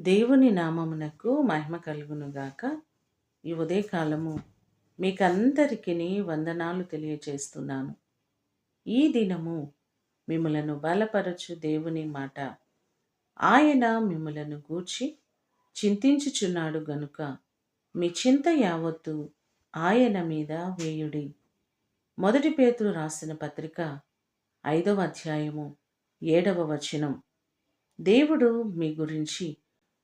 దేవుని నామమునకు మహిమ కలుగునుగాక. ఈ ఉదయకాలము మీకందరికిని వందనాలు తెలియచేస్తున్నాను. ఈ దినము మిమ్ములను బలపరచు దేవుని మాట. ఆయన మిమ్ములను గూర్చి చింతించుచున్నాడు గనుక మీ చింత యావత్తు ఆయన మీద వేయుడి. మొదటి పేతురు రాసిన పత్రిక 5వ అధ్యాయము 7వ వచనం. దేవుడు మీ గురించి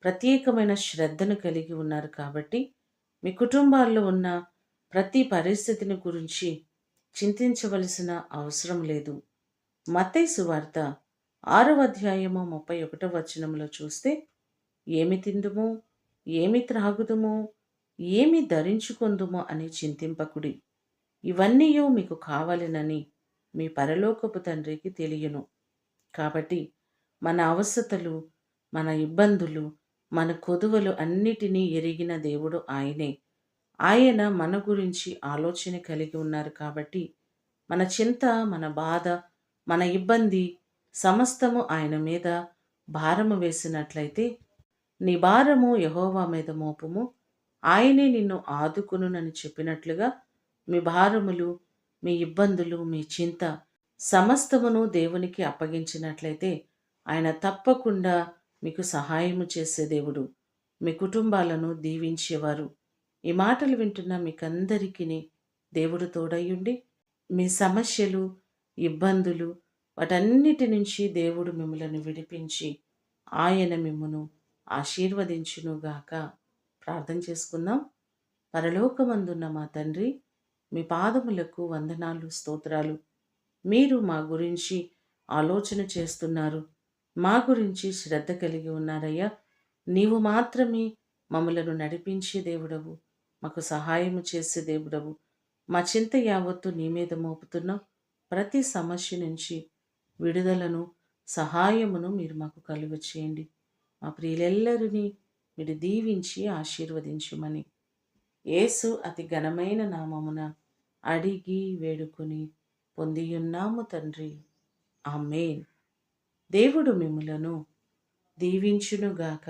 ప్రత్యేకమైన శ్రద్ధను కలిగి ఉన్నారు కాబట్టి మీ కుటుంబాల్లో ఉన్న ప్రతి పరిస్థితిని గురించి చింతించవలసిన అవసరం లేదు. మత్తయి సువార్త 6వ అధ్యాయము 31వ వచనంలో చూస్తే, ఏమి తిందుము, ఏమి త్రాగుదుము, ఏమి ధరించుకొందుము అని చింతింపకుడి, ఇవన్నీ మీకు కావాలనని మీ పరలోకపు తండ్రికి తెలియను. కాబట్టి మన అవసరతలు, మన ఇబ్బందులు, మన కొదువలు అన్నిటినీ ఎరిగిన దేవుడు ఆయనే. ఆయన మన గురించి ఆలోచన కలిగి ఉన్నారు కాబట్టి మన చింత, మన బాధ, మన ఇబ్బంది సమస్తము ఆయన మీద భారము వేసినట్లయితే, నీ భారము యెహోవా మీద మోపుము, ఆయనే నిన్ను ఆదుకునునని చెప్పినట్లుగా మీ భారములు, మీ ఇబ్బందులు, మీ చింత సమస్తమును దేవునికి అప్పగించినట్లయితే ఆయన తప్పకుండా మీకు సహాయము చేసే దేవుడు, మీ కుటుంబాలను దీవించేవారు. ఈ మాటలు వింటున్న మీకందరికీ దేవుడు తోడయ్యుండి మీ సమస్యలు, ఇబ్బందులు వాటన్నిటి నుంచి దేవుడు మిమ్మలను విడిపించి ఆయన మిమ్మును ఆశీర్వదించునుగాక. ప్రార్థన చేసుకుందాం. పరలోకమందున్న మా తండ్రి, మీ పాదములకు వందనాలు, స్తోత్రాలు. మీరు మా గురించి ఆలోచన చేస్తున్నారు, మా గురించి శ్రద్ధ కలిగి ఉన్నారయ్యా. నీవు మాత్రమే మమ్మలను నడిపించే దేవుడవు, మాకు సహాయము చేసే దేవుడవు. మా చింత యావత్తు నీ మీద మోపుతున్నాం. ప్రతి సమస్య నుంచి విడుదలను, సహాయమును మీరు మాకు కలుగ చేయండి. మా ప్రియులెల్లరినీ మీరు దీవించి ఆశీర్వదించుమని యేసు అతి ఘనమైన నామమున అడిగి వేడుకొని పొందియున్నాము తండ్రి. ఆమేన్. దేవుడు మిమ్ములను దీవించునుగాక.